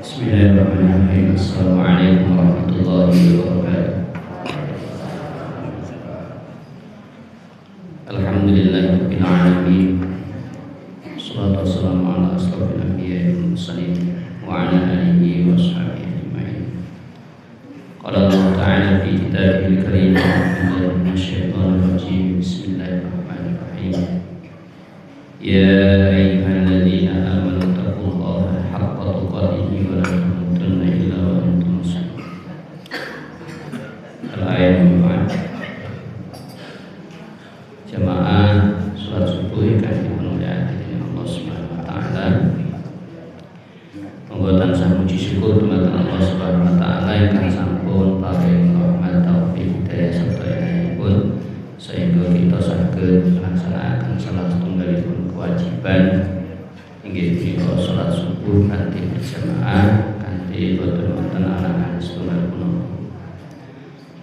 Bismillahirrahmanirrahim. Assalamualaikum warahmatullahi wabarakatuh. Alhamdulillahirabbil alamin. Wassalatu wassalamu ala asrofil anbiya'i wal mursalin wa ala alihi wa sahbihi ajma'in. Qala Allah ta'ala fi kitabihil karim, a'udzu minasyaitonir rajim. Bismillahirrahmanirrahim. Ya ayyuhalladzina amanu taqullaha haqqa tuqatih wa la tamutunna illa wa antum muslimun. Al-ayat 4. Jamaah salat subuh kan dimuliakan Allah Subhanahu wa taala. Monggo tansah muji syukur dumateng Allah Subhanahu wa taala ingkang sampun paring rahmat taufik hidayah serta inayahipun sehingga kita saged melaksanakan salah satunggalipun kewajiban inggih punika salat subuh kanthi berjamaah kanthi boten wonten arangan setunggal punapa.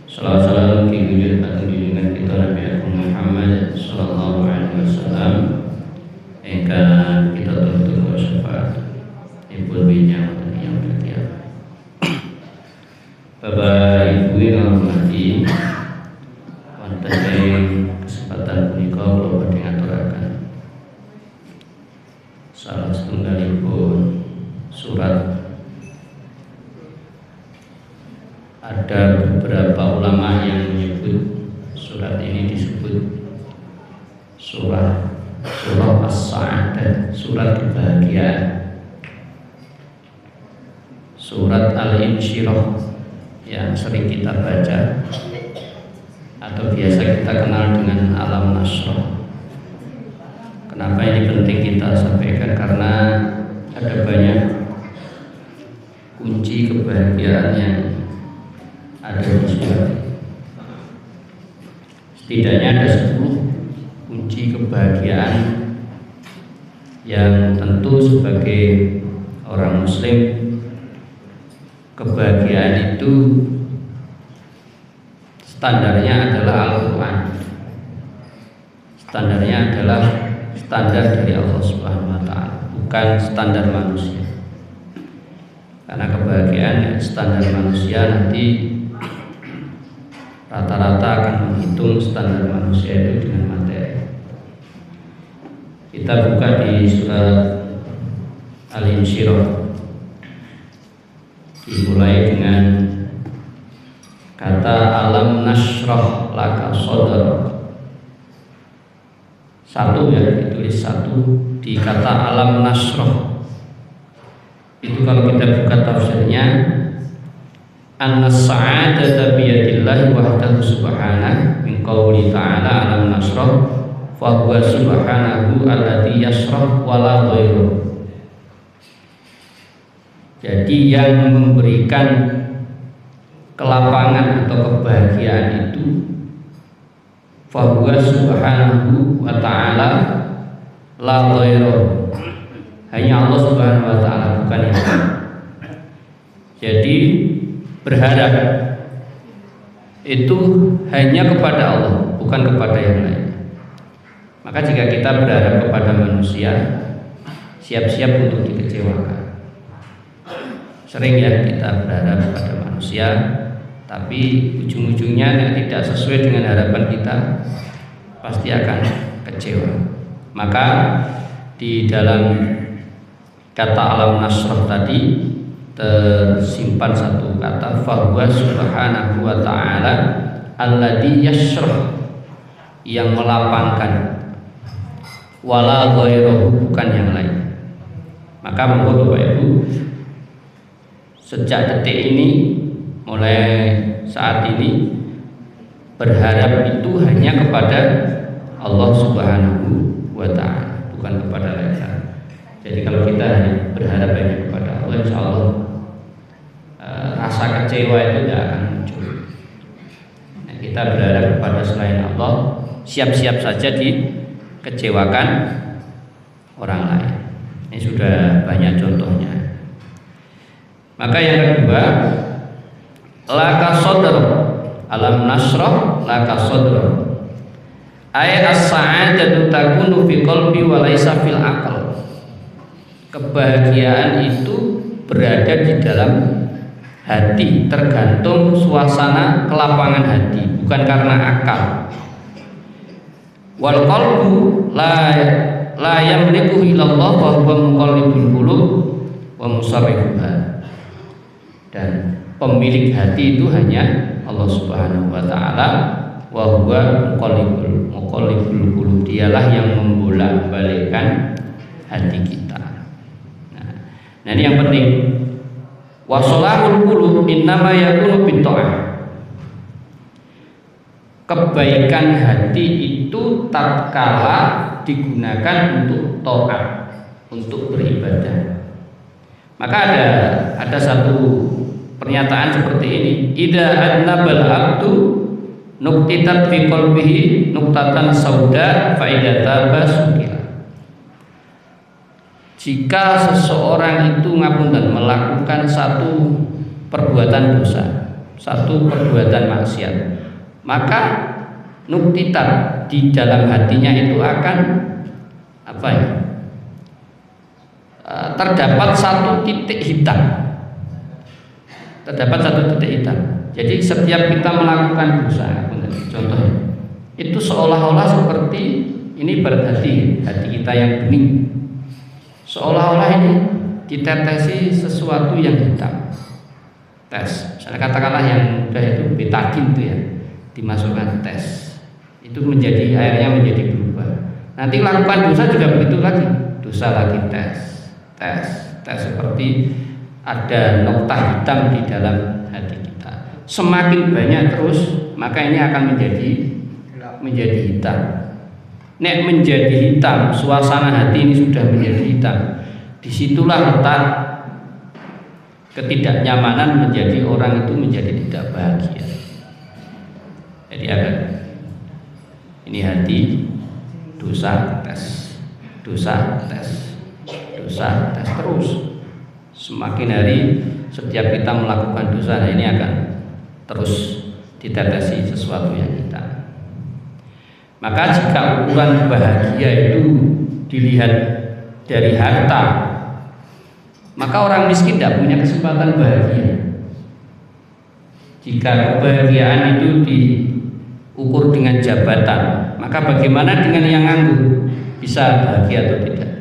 Salawat salam kinggih dhateng junjungan kita Nabi Agung Muhammad sallallahu alaihi wasallam ingkang kita tuntun syafaat ipun binyang wonten yang berkiamat. Bapak Ibu yang hormati, wonten ing kesempatan punika kula badhe ngaturaken salah setunggalipun surat. Ada beberapa ulama yang menyebut surat ini disebut surah As-Sa'adah, surat kebahagiaan, surat Al-Insyirah yang sering kita baca atau biasa kita kenal dengan Alam Nasrah. Kenapa ini penting kita sampaikan? Karena ada banyak kunci kebahagiaan yang ada di surat. Setidaknya ada 10 kunci kebahagiaan yang tentu sebagai orang muslim kebahagiaan itu standarnya adalah Al-Quran. Standarnya adalah standar dari Allah Subhanahu wa taala, bukan standar manusia. Karena kebahagiaan standar manusia nanti rata-rata akan menghitung standar manusia itu dengan materi. Kita buka di surat Al-Insyirah, dimulai dengan kata alam nashrah laka sadrak. Satu ya, ditulis satu di kata alam nashrah. Itu kalau kita buka tafsirnya, an-sa'adatu biyadillahi wahdahu subhanahu min qouli ta'ala alam nashrah fa huwa subhanahu alladzi yashrah wa la ghairuh. Jadi yang memberikan kelapangan atau kebahagiaan itu fa huwa subhanahu wa ta'ala la ghairuh. Hanya Allah Subhanahu wa taala, bukan yang lain. Jadi berharap itu hanya kepada Allah, bukan kepada yang lain. Maka jika kita berharap kepada manusia, siap-siap untuk dikecewakan. Sering ya kita berharap kepada manusia, tapi ujung-ujungnya tidak sesuai dengan harapan kita, pasti akan kecewa. Maka di dalam kata alam nasrah tadi tersimpan satu kata fahuwa subhanahu wa ta'ala alladzi yashrah, yang melapangkan, wala ghairuhu, bukan yang lain. Maka monggo Bapak Ibu, sejak detik ini, mulai saat ini, berharap itu hanya kepada Allah Subhanahu wa ta'ala, bukan kepada lain. Jadi kalau kita berharap hanya kepada Allah, insya Allah rasa kecewa itu tidak akan muncul. Nah, kita berharap kepada selain Allah, siap-siap saja dikecewakan orang lain. Ini sudah banyak contohnya. Maka yang kedua, laka sadr, alam nasrah laka sadr. Ay as-sa'adatu takunu fi qalbi wa laisa fil aql. Kebahagiaan itu berada di dalam hati, tergantung suasana kelapangan hati, bukan karena akal. Wal qalbu la yamliku illallah wa huwa muqallibul qulub wa musarrifuha. Dan pemilik hati itu hanya Allah Subhanahu wa taala, wa huwa muqallibul qulub, dialah yang membolak-balikkan hati kita. Nah ini yang penting. Wa sholahul qulub innama yakunu bitta'ah. Kebaikan hati itu tatkala digunakan untuk taat, untuk beribadah. Maka ada satu pernyataan seperti ini, idza adnabal abdu nuqtitat fi qalbihi nuqtatan sauda fa idza taba sukila. Jika seseorang itu ngapunten melakukan satu perbuatan dosa, satu perbuatan maksiat, maka nuqtitat di dalam hatinya itu akan terdapat satu titik hitam. Terdapat satu titik hitam. Jadi setiap kita melakukan dosa, contohnya, itu seolah-olah seperti ini berarti hati kita yang bening. Seolah-olah ini ditetesi sesuatu yang hitam. Tes, misalnya katakanlah yang mudah itu betadin itu ya, dimasukkan tes, itu menjadi airnya menjadi berubah. Nanti lakukan dosa juga begitu lagi, dosa lagi tes seperti ada nokta hitam di dalam hati kita. Semakin banyak terus, maka ini akan menjadi hitam. Nek menjadi hitam, suasana hati ini sudah menjadi hitam. Disitulah letak ketidaknyamanan menjadi orang itu menjadi tidak bahagia. Jadi ada ini hati dosa tes terus. Semakin hari setiap kita melakukan dosa, ini akan terus ditetesi sesuatu yang hitam. Maka jika ukuran bahagia itu dilihat dari harta, maka orang miskin tidak punya kesempatan bahagia. Jika kebahagiaan itu diukur dengan jabatan, maka bagaimana dengan yang nganggur? Bisa bahagia atau tidak?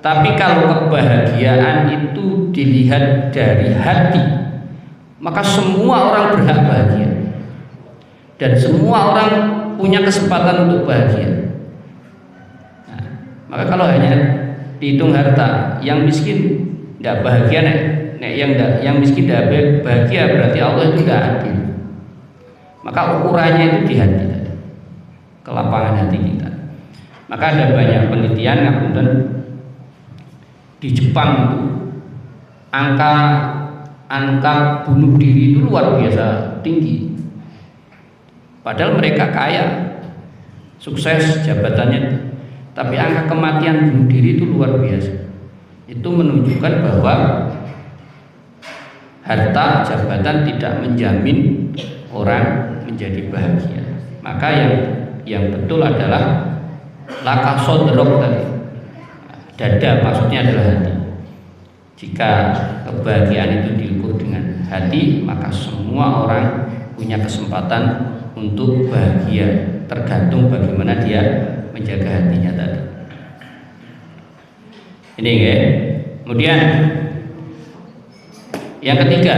Tapi kalau kebahagiaan itu dilihat dari hati, maka semua orang berhak bahagia. Dan semua orang punya kesempatan untuk bahagia. Nah, maka kalau hanya dihitung harta, yang miskin tidak bahagia, yang miskin tidak bahagia, berarti Allah itu tidak adil. Maka ukurannya itu di hati tadi, kelapangan hati kita. Maka ada banyak penelitian ngapunten di Jepang itu angka bunuh diri itu luar biasa tinggi. Padahal mereka kaya, sukses jabatannya, tapi angka kematian bunuh diri itu luar biasa. Itu menunjukkan bahwa harta, jabatan tidak menjamin orang menjadi bahagia. Maka yang betul adalah laka sodrok tadi, dada maksudnya adalah hati. Jika kebahagiaan itu diukur dengan hati, maka semua orang punya kesempatan untuk bahagia, tergantung bagaimana dia menjaga hatinya tadi. Ini ya. Kemudian yang ketiga,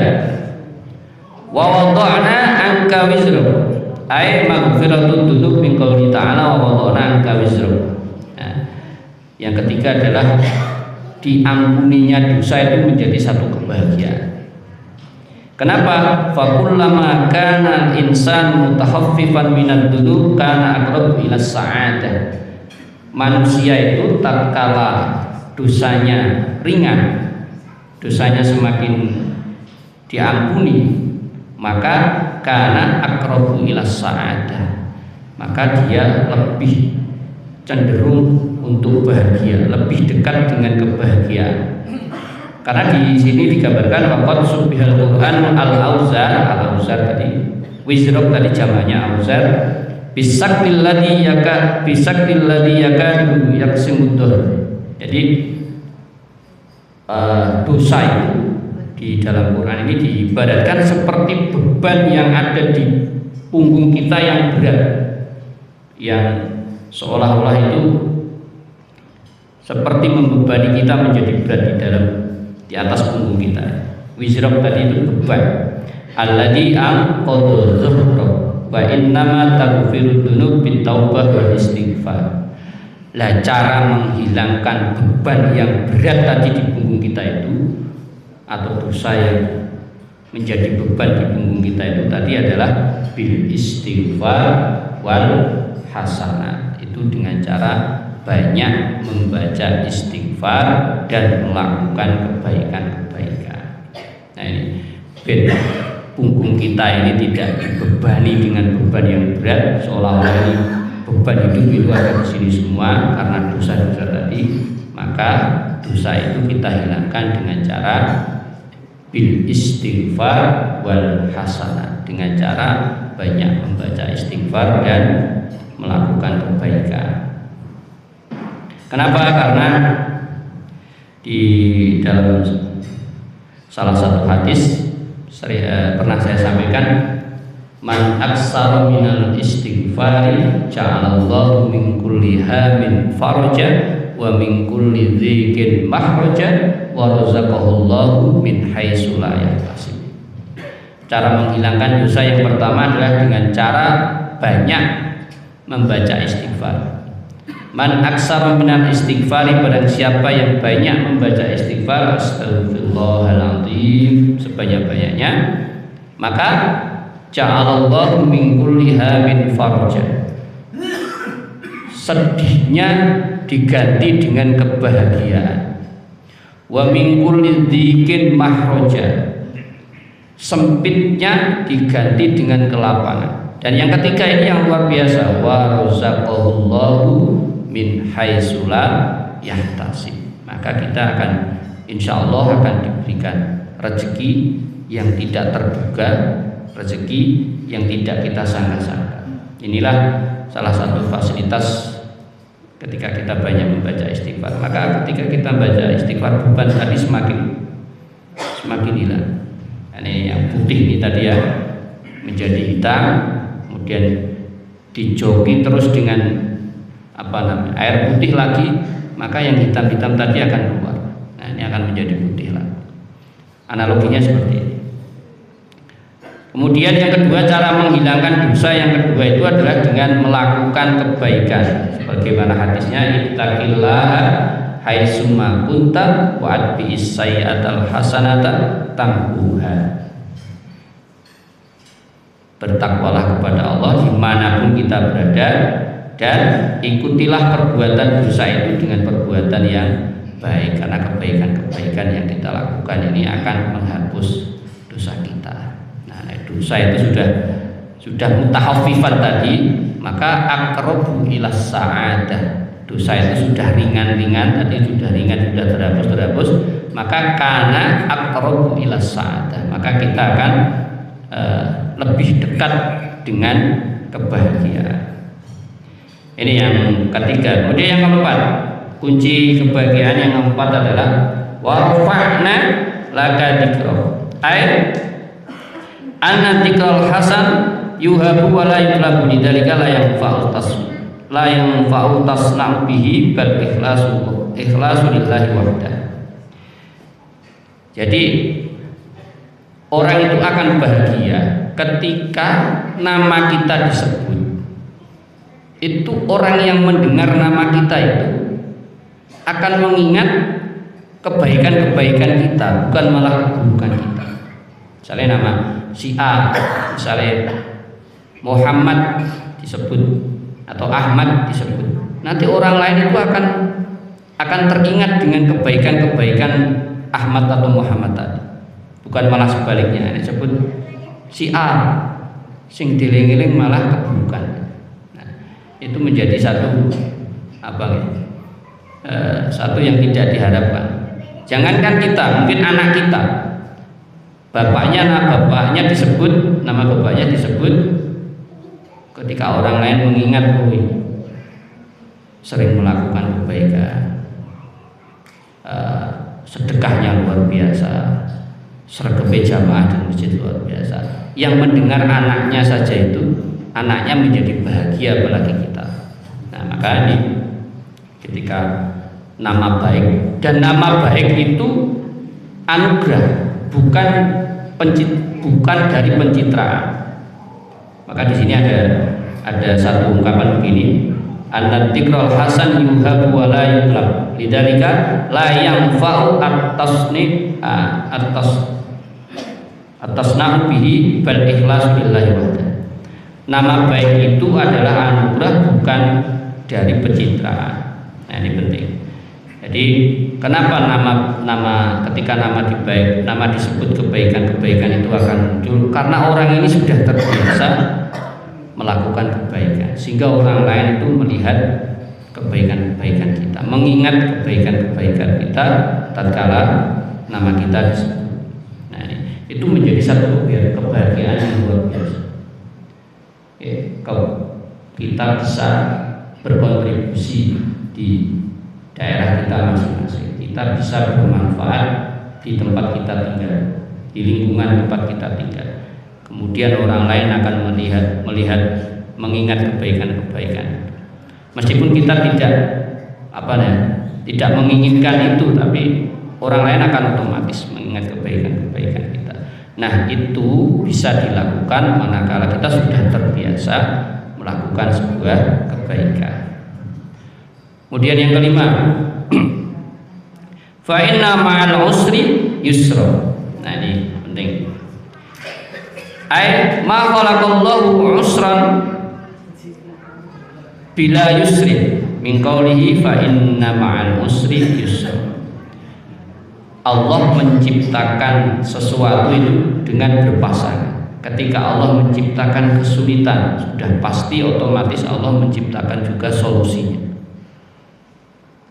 wa wada'na anka wizra, ay maghfiratun dzunub min qouli ta'ala wa wada'na anka wizra. Nah, yang ketiga adalah diampuninya dosa itu menjadi satu kebahagiaan. Kenapa? Fakullama kana al-insan mutahaffifan minad dzunub kana aqrabu ila sa'adah. Manusia itu tatkala dosanya ringan, dosanya semakin diampuni, maka kana aqrabu ila sa'adah, maka dia lebih cenderung untuk bahagia, lebih dekat dengan kebahagiaan. Karena di sini digambarkan waqad subihal Quran al-auzar tadi, wizrok tadi jamaknya auzar, bisaktil ladzi yakadu yaksimuddur. Jadi dosa itu di dalam Quran ini diibaratkan seperti beban yang ada di punggung kita yang berat, yang seolah-olah itu seperti membebani kita menjadi berat di atas punggung kita. Wizrak tadi itu beban. Alladzi anqadha dhuhrak wa innama taghfiru dzunub bitaubah wal istighfar. Lah cara menghilangkan beban yang berat tadi di punggung kita itu, atau dosa yang menjadi beban di punggung kita itu tadi adalah bil istighfar wal hasanah. Itu dengan cara banyak membaca istighfar dan melakukan kebaikan-kebaikan. Nah ini punggung kita ini tidak dibebani dengan beban yang berat, seolah-olah ini beban hidup itu ada di sini semua karena dosa-dosa tadi. Maka dosa itu kita hilangkan dengan cara bil istighfar wal hasanah, dengan cara banyak membaca istighfar dan melakukan kebaikan. Kenapa? Karena di dalam salah satu hadis pernah saya sampaikan, man aksara minal istighfari ja'alallahu min kulli hamin faraja wa min kulli dzikin mahraja wa razaqahullahu min haitsu la yahtasib. Cara menghilangkan dosa yang pertama adalah dengan cara banyak membaca istighfar. Man aksara minal istighfari, barang siapa yang banyak membaca istighfar, astagfirullahaladzim sebanyak-banyaknya, maka ja'alallahu min kulli hamin faraja, sedihnya diganti dengan kebahagiaan. Wa min kulli dzikin mahraja, sempitnya diganti dengan kelapangan. Dan yang ketiga ini yang luar biasa, wa razaqahullahu min haitsu la yahtasib, maka kita akan insyaallah akan diberikan rezeki yang tidak terduga, rezeki yang tidak kita sangka-sangka. Inilah salah satu fasilitas ketika kita banyak membaca istighfar. Maka ketika kita baca istighfar, beban tadi semakin hilang. Ini yang putih ini tadi ya menjadi hitam, kemudian dijoki terus dengan air putih lagi, maka yang hitam-hitam tadi akan keluar. Nah ini akan menjadi putih lagi. Analoginya seperti ini. Kemudian yang kedua, cara menghilangkan dosa yang kedua itu adalah dengan melakukan kebaikan. Sebagaimana hadisnya, ittaqillaha haitsu ma kunta wa atbi'is sayyi'atal hasanata tamhuha. Bertakwalah kepada Allah dimanapun kita berada, dan ikutilah perbuatan dosa itu dengan perbuatan yang baik, karena kebaikan-kebaikan yang kita lakukan ini akan menghapus dosa kita. Nah, dosa itu sudah mutahaffifan tadi, maka aqrabu ila sa'adah. Dosa itu sudah ringan-ringan tadi, sudah terhapus, maka kana aqrabu ila sa'adah, maka kita akan lebih dekat dengan kebahagiaan. Ini yang ketiga. Kemudian yang keempat, kunci kebahagiaan yang keempat adalah warfa'na laka dzikra. Ai anna dzikral hasan yuhabu wa la yutlabu lidzalika la yanfa'u tasna'u bihi bal ikhlasu lillahi wahdah. Jadi orang itu akan bahagia ketika nama kita disebut. Itu orang yang mendengar nama kita itu akan mengingat kebaikan-kebaikan kita, bukan malah keburukan kita. Misalnya nama si A, misalnya Muhammad disebut atau Ahmad disebut, nanti orang lain itu akan teringat dengan kebaikan-kebaikan Ahmad atau Muhammad tadi, bukan malah sebaliknya. Disebut si A, sing dieling-eling malah keburukan. Itu menjadi satu satu yang tidak diharapkan. Jangankan kita, mungkin anak kita, bapaknya disebut, nama bapaknya disebut, ketika orang lain mengingat, sering melakukan kebaikan, sedekahnya luar biasa, sergap jamaah di masjid luar biasa. Yang mendengar anaknya saja itu, anaknya menjadi bahagia apalagi kita. Nah, maka ini ketika nama baik, dan nama baik itu anugerah, bukan dari pencitraan. Maka di sini ada satu ungkapan begini, an-dzikrul hasan yuhabu wa la yutlab lidzalika la yanfa'u atasna'u bihi bal ikhlas billahi wahda. Nama baik itu adalah anugerah, bukan dari pencitraan. Nah, ini penting. Jadi kenapa ketika nama disebut kebaikan itu akan muncul, karena orang ini sudah terbiasa melakukan kebaikan, sehingga orang lain itu melihat kebaikan-kebaikan kita, mengingat kebaikan-kebaikan kita tatkala nama kita disebut. Nah, itu menjadi satu kebahagiaan yang luar biasa. Kalau kita bisa berkontribusi di daerah kita masing-masing, kita bisa bermanfaat di tempat kita tinggal, di lingkungan tempat kita tinggal. Kemudian orang lain akan melihat mengingat kebaikan-kebaikan. Meskipun kita tidak menginginkan itu, tapi orang lain akan otomatis mengingat kebaikan-kebaikan kita. Nah, itu bisa dilakukan manakala kita sudah terbiasa melakukan sebuah kebaikan. Kemudian yang kelima, fa inna ma'al usri yusra. Nah, ini penting. Ai ma khalaqallahu usran bila yusri min qawlihi fa inna ma'al usri yusra. Allah menciptakan sesuatu itu dengan berpasangan. Ketika Allah menciptakan kesulitan, sudah pasti otomatis Allah menciptakan juga solusinya.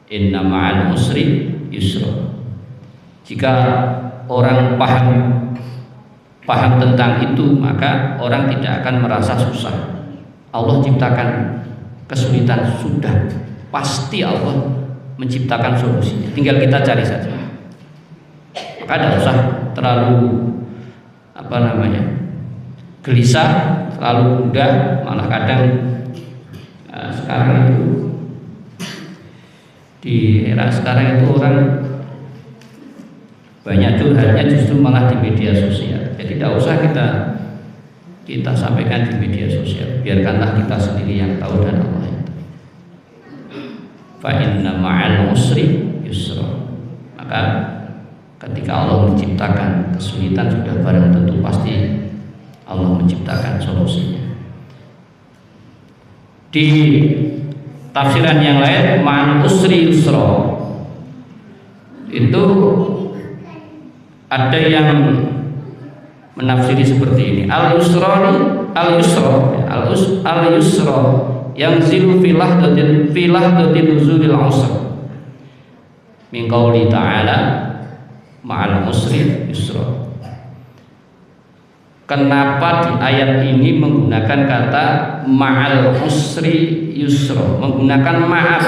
Inna ma'al usri yusra. Jika orang paham tentang itu, maka orang tidak akan merasa susah. Allah ciptakan kesulitan, sudah pasti Allah menciptakan solusinya, tinggal kita cari saja. Maka tidak usah terlalu gelisah, terlalu mudah. Malah kadang sekarang itu, di era sekarang itu orang banyak curhatnya justru malah di media sosial. Jadi tidak usah kita sampaikan di media sosial, biarkanlah kita sendiri yang tahu dan Allah yang tahu. Fa inna ma'al usri yusra. Maka ketika Allah menciptakan kesulitan, sudah barang tentu pasti Allah menciptakan solusinya. Di tafsiran yang lain, ma'al usri yusra, itu ada yang menafsiri seperti ini. Al-yusra yang zilu filah dati nuzulil usr min qauli ta'ala ma'al usri yusra. Kenapa di ayat ini menggunakan kata ma'al usri yusra, menggunakan ma'a,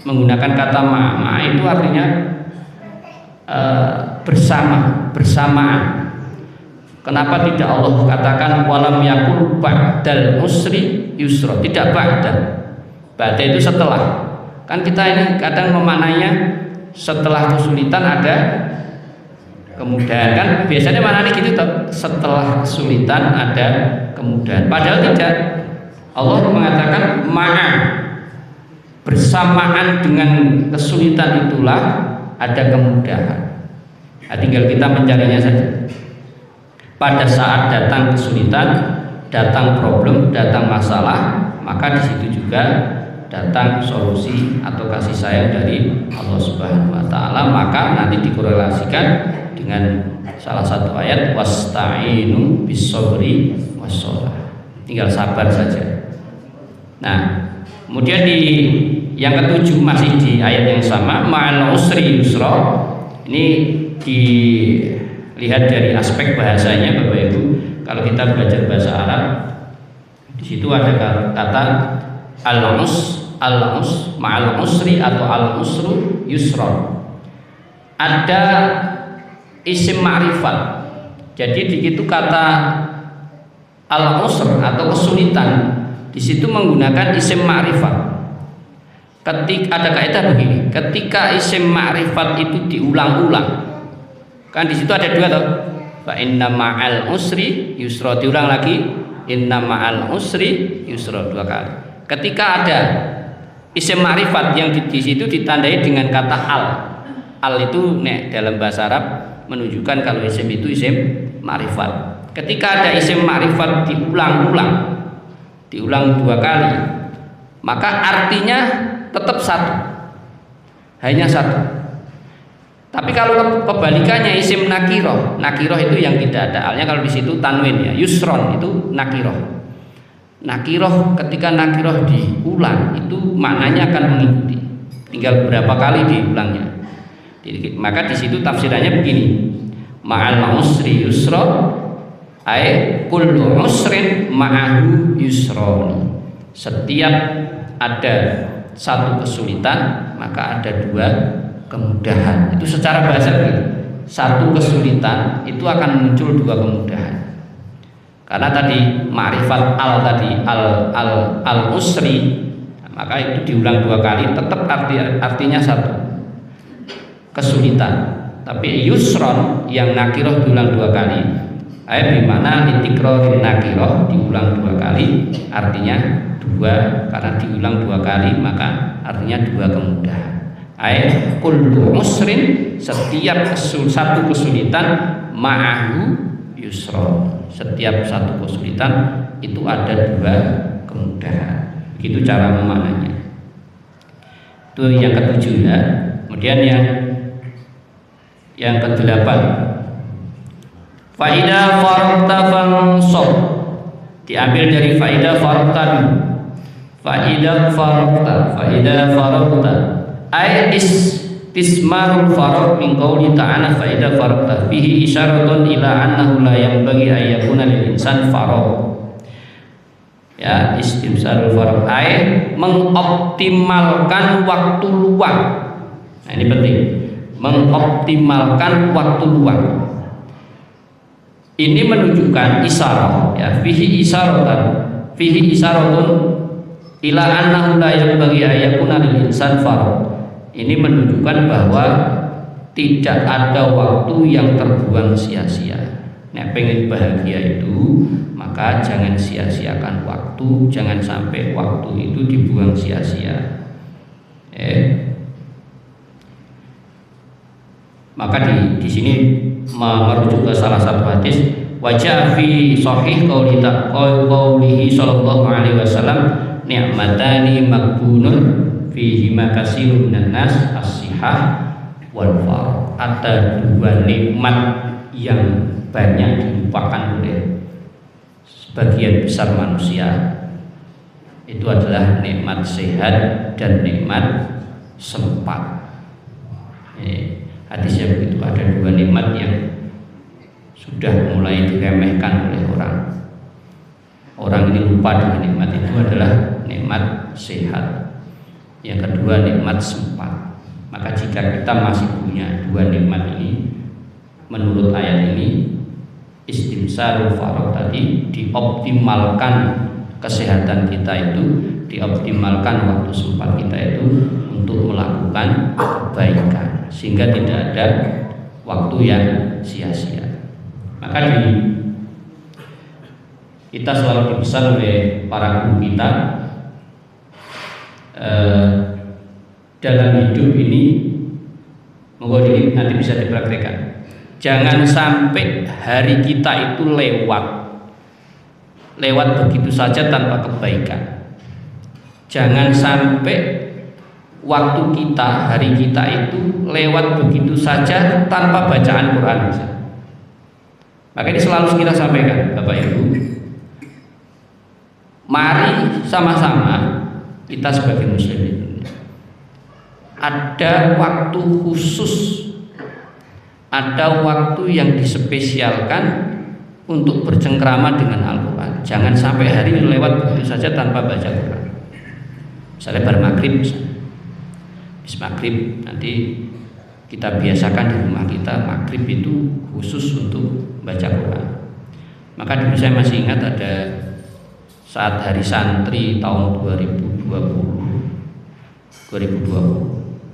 menggunakan kata ma'a. Ma'a itu artinya bersamaan. Kenapa tidak Allah katakan walam yakul ba'dal usri yusra, tidak ba'dal. Ba'da itu setelah. Kan kita ini kadang memaknainya setelah kesulitan ada kemudahan, kan biasanya maknanya gitu toh, setelah kesulitan ada kemudahan. Padahal tidak. Allah mengatakan ma'a, bersamaan dengan kesulitan itulah ada kemudahan. Nah, tinggal kita mencarinya saja. Pada saat datang kesulitan, datang problem, datang masalah, maka di situ juga datang solusi atau kasih sayang dari Allah Subhanahu wa taala. Maka nanti dikorelasikan dengan salah satu ayat, wasta'inu bis-sabri was-shalah. Tinggal sabar saja. Nah, kemudian di yang ketujuh masih di ayat yang sama, ma'al usri yusra. Ini dilihat dari aspek bahasanya, Bapak Ibu. Kalau kita belajar bahasa Arab, di situ ada kata al-us, ma'al usri atau al-usru yusra. Ada isim ma'rifat. Jadi di situ kata al-usr atau kesulitan di situ menggunakan isim ma'rifat. Ketika ada kaidah begini, ketika isim ma'rifat itu diulang-ulang, kan di situ ada dua toh. Fa inna ma'al usri yusra, diulang lagi, inna ma'al usri yusra, dua kali. Ketika ada isim ma'rifat yang di situ ditandai dengan kata al. Al itu dalam bahasa Arab menunjukkan kalau isim itu isim ma'rifat. Ketika ada isim ma'rifat diulang dua kali, maka artinya tetap satu, hanya satu. Tapi kalau kebalikannya isim nakiroh, nakiroh itu yang tidak ada alnya. Kalau di situ tanwin ya, yusron itu nakiroh. Nakiroh, ketika nakiroh diulang itu maknanya akan mengikuti, tinggal berapa kali diulangnya. Maka di situ tafsirannya begini, ma'al usri yusra, ay kullu usrin ma'ahu yusron. Setiap ada satu kesulitan maka ada dua kemudahan. Itu secara bahasa, satu kesulitan itu akan muncul dua kemudahan. Karena tadi ma'rifat al tadi al usri, maka itu diulang dua kali tetap artinya satu kesulitan. Tapi yusron yang nakiroh diulang dua kali, dimana litikrorin nakiroh diulang dua kali artinya dua, karena diulang dua kali maka artinya dua kemudahan. Kullu musrin, setiap satu kesulitan, ma'ahu yusra, setiap satu kesulitan itu ada dua kemudahan. Begitu cara memaknanya. Itu yang ketujuh ya. Kemudian yang kedelapan, faida farta fansab, diambil dari faida farta dulu. Faida farta ay istismarul farq min qouli ta'ala faida farta fihi isyaratun ila annahu la yanbaghi an yakuna lil insan farq. Ya, istimsarul farq ay mengoptimalkan waktu luang. Nah, ini penting, mengoptimalkan waktu luang. Ini menunjukkan isyarah ya, fihi isyaratun ila annahu la yanbaghi an yakuna lil insan farq. Ini menunjukkan bahwa tidak ada waktu yang terbuang sia-sia. Nek pengen bahagia itu, maka jangan sia-siakan waktu, jangan sampai waktu itu dibuang sia-sia. Maka di sini merujuk ke salah satu hadis, wajah fi sahih qaulihi sallallahu alaihi wasallam, ni'matani maghbunun fihi makasirun minan nas as-sihah wal farq. Ada dua nikmat yang banyak dilupakan oleh sebagian besar manusia. Itu adalah nikmat sehat dan nikmat sempat. Hadisnya begitu, ada dua nikmat yang sudah mulai diremehkan oleh orang. Orang ini lupa dengan nikmat itu adalah nikmat sehat. Yang kedua nikmat sempat. Maka jika kita masih punya dua nikmat ini, menurut ayat ini istimsarul farq tadi, dioptimalkan kesehatan kita itu, dioptimalkan waktu sempat kita itu untuk melakukan kebaikan, sehingga tidak ada waktu yang sia-sia. Maka kita selalu dipesan oleh para guru kita, dalam hidup ini, monggo ini nanti bisa dipraktekkan. Jangan sampai hari kita itu lewat begitu saja tanpa kebaikan. Jangan sampai waktu kita, hari kita itu lewat begitu saja tanpa bacaan Quran. Maka ini selalu kita sampaikan, Bapak Ibu. Mari sama-sama kita sebagai muslim, ada waktu khusus, ada waktu yang dispesialkan untuk bercengkrama dengan Al-Quran. Jangan sampai hari ini lewat begitu saja tanpa baca Quran. Misalnya bar maghrib, habis maghrib nanti kita biasakan di rumah kita maghrib itu khusus untuk baca Quran. Maka dulu saya masih ingat ada saat hari santri tahun 2020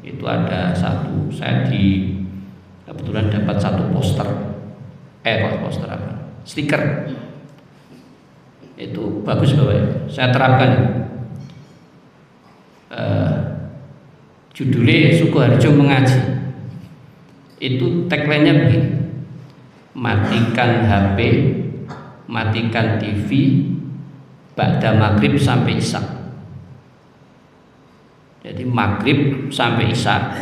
itu ada satu, saya kebetulan dapat satu poster stiker itu bagus Bapak, saya terapkan. Judulnya Sukoharjo mengaji, itu tagline-nya begini: matikan HP, matikan TV ba'da maghrib sampai isya. Jadi maghrib sampai isya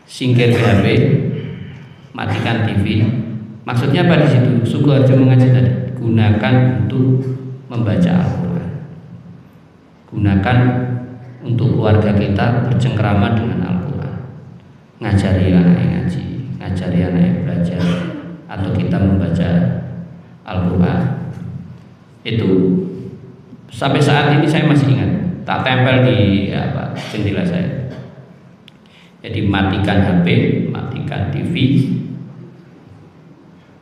singkir HP, matikan TV. Maksudnya apa di situ? Sukoharjo mengaji tadi gunakan untuk membaca Al-Quran, gunakan untuk keluarga kita bercengkrama dengan Al-Quran, ngajari anak ngaji, ngajari anak belajar, atau kita membaca Al-Quran. Itu sampai saat ini saya masih ingat, tak tempel di jendela saya. Jadi matikan HP, matikan TV.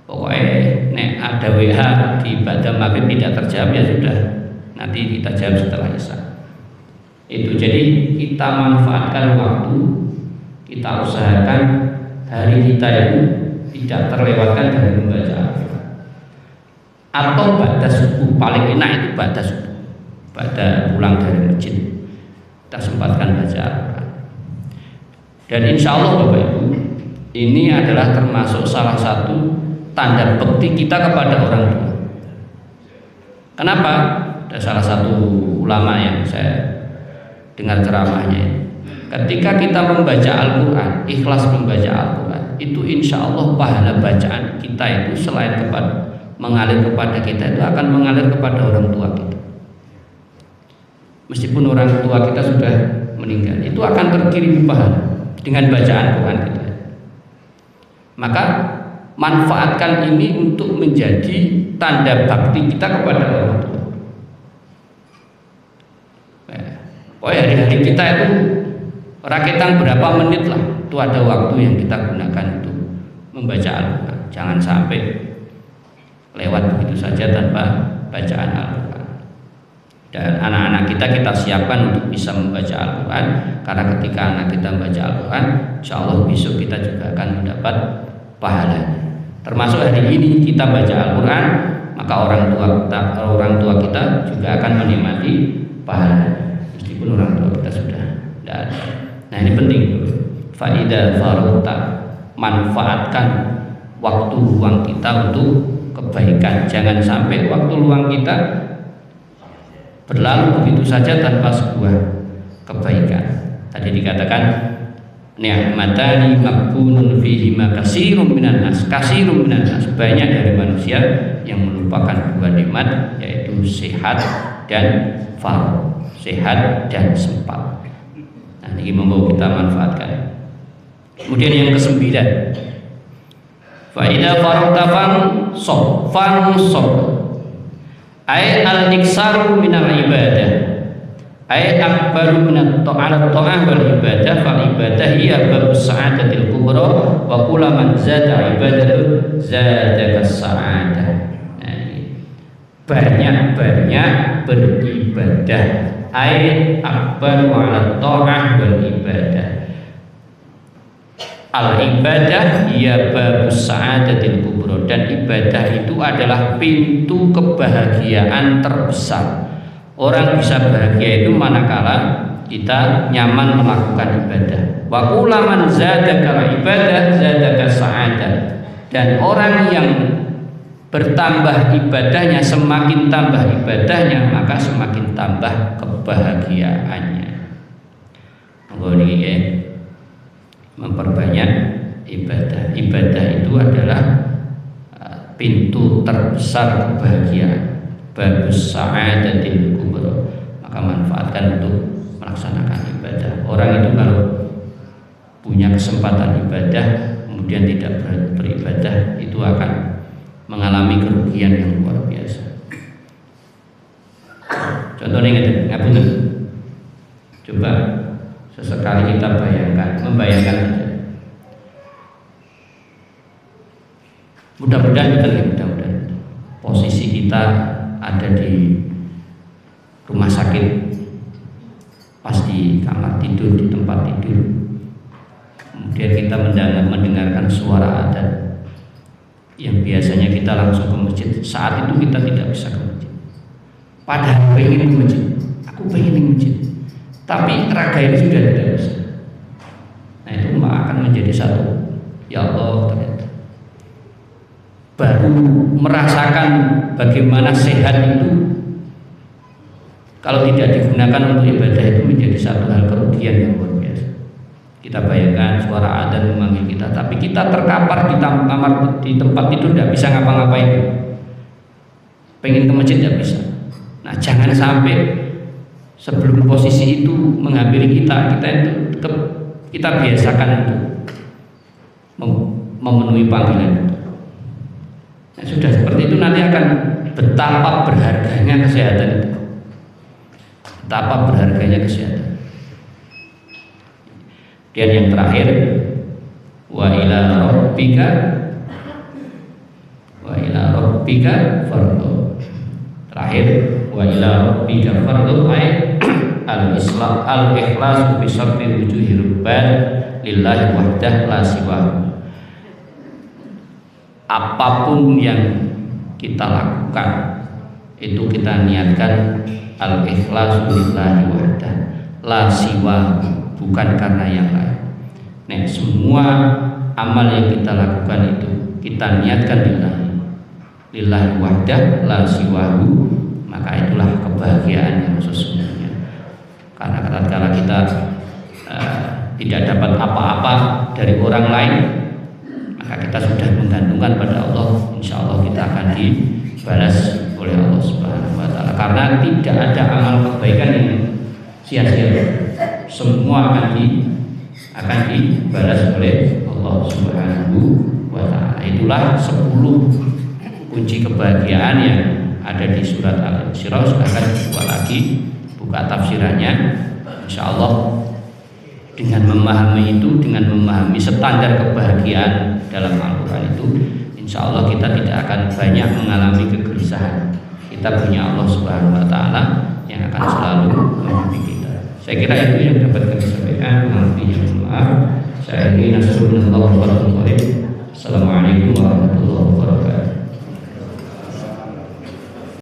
Pokoknya nek ada WH di ba'da maghrib tidak terjawab ya sudah, nanti kita jawab setelah isya. Itu jadi kita manfaatkan waktu, kita usahakan hari kita itu tidak terlewatkan dari membaca Al-Quran. Atau ba'da subuh, paling enak itu ba'da subuh, ba'da pulang dari masjid kita sempatkan baca Al-Quran. Dan insya Allah Bapak Ibu, ini adalah termasuk salah satu tanda bekti kita kepada orang tua. Kenapa? Ada salah satu ulama yang saya dengar ceramahnya, ketika kita membaca Al-Quran, ikhlas membaca Al-Quran, itu insya Allah pahala bacaan kita itu selain mengalir kepada kita, itu akan mengalir kepada orang tua kita. Meskipun orang tua kita sudah meninggal, itu akan terkirim pahala dengan bacaan Quran kita. Maka manfaatkan ini untuk menjadi tanda bakti kita kepada orang tua. Hari-hari kita itu rakitan berapa menit lah, itu ada waktu yang kita gunakan untuk membaca Al-Quran. Jangan sampai lewat begitu saja tanpa bacaan Al-Quran. Dan anak-anak kita siapkan untuk bisa membaca Al-Quran, karena ketika anak kita membaca Al-Quran, insya Allah besok kita juga akan mendapat pahalanya. Termasuk hari ini kita baca Al-Quran, maka orang tua kita juga akan menikmati pahalanya, meskipun orang tua kita sudah tidak ada. Nah ini penting. Faidah farota, manfaatkan waktu luang kita untuk kebaikan. Jangan sampai waktu luang kita berlalu begitu saja tanpa sebuah kebaikan. Tadi dikatakan ni'matani maqbunun fihi ma katsirun minan nas, banyak dari manusia yang melupakan dua nikmat, yaitu sehat dan faragh, sehat dan sempat. Nah, ini mau kita manfaatkan. Kemudian yang kesembilan, fa idza faragta fansab ay al-iksaru minal ibadah, ay akbaru minat ta'ala ta'ah wal ibadah, fal ibadah hiya babus sa'adatil kubra wa kulaman zada ibadatu zadaka sa'adah. Banyak-banyak beribadah, ay akbaru ala ta'ah wal ibadah. Al-ibadah hiya babus sa'adatil kubra, dan ibadah itu adalah pintu kebahagiaan terbesar. Orang bisa bahagia itu manakala kita nyaman melakukan ibadah. Wa kulaman zadaka ibadah zadaka sa'adah, dan orang yang bertambah ibadahnya, semakin tambah ibadahnya, maka semakin tambah kebahagiaannya. Ini ya, memperbanyak ibadah. Ibadah itu adalah pintu terbesar kebahagiaan, babus sa'adatil kubra. Maka manfaatkan untuk melaksanakan ibadah. Orang itu kalau punya kesempatan ibadah kemudian tidak beribadah, itu akan mengalami kerugian yang luar biasa. Contohnya ngapunten, coba sesekali kita membayangkan saja. Mudah-mudahan posisi kita ada di rumah sakit, pas di kamar tidur, di tempat tidur, kemudian kita mendengarkan suara adzan yang biasanya kita langsung ke masjid. Saat itu kita tidak bisa ke masjid, padahal pengen ke masjid, aku pengen ke masjid, tapi raga ini sudah tidak bisa. Nah itu akan menjadi satu. Ya Allah, ternyata baru merasakan bagaimana sehat itu kalau tidak digunakan untuk ibadah, itu menjadi satu hal kerugian yang luar biasa. Kita bayangkan suara adzan memanggil kita, tapi kita terkapar di kamar, di tempat tidur, tidak bisa ngapa-ngapain. Pengen ke masjid tidak bisa. Nah jangan sampai sebelum posisi itu menghampiri kita itu tetap kita biasakan untuk memenuhi panggilan. Nah, sudah seperti itu nanti akan betapa berharganya kesehatan itu. Betapa berharganya kesehatan. Dan yang terakhir, wa ila rabbika fardu. Terakhir, wa ila rabbika fardu ay al-islam al-ikhlas bi syarti wujuhi rubban lillahi wahdah la siwa. Apapun yang kita lakukan itu kita niatkan al-ikhlas lillahi wahdah la siwa, bukan karena yang lain. Nah, semua amal yang kita lakukan itu kita niatkan lillahi wahdah la siwahu, maka itulah kebahagiaan yang sesungguhnya. Karena tatkala kita tidak dapat apa-apa dari orang lain, maka kita sudah menggantungkan pada Allah. Insya Allah kita akan dibalas oleh Allah Subhanahu wa Ta'ala. Karena tidak ada amal kebaikan yang sia-sia, semua akan dibalas oleh Allah Subhanahu wa Ta'ala. Itulah 10 kunci kebahagiaan yang ada di surat Al-Isra. Silahkan buka tafsirannya. Insya Allah dengan memahami itu, dengan memahami standar kebahagiaan dalam Al-Quran itu, insya Allah kita tidak akan banyak mengalami kegelisahan. Kita punya Allah Subhanahu wa Ta'ala yang akan selalu membimbing kita. Saya kira itu yang dapat kami sampaikan. Maaf, saya ingin Assalamualaikum warahmatullahi wabarakatuh.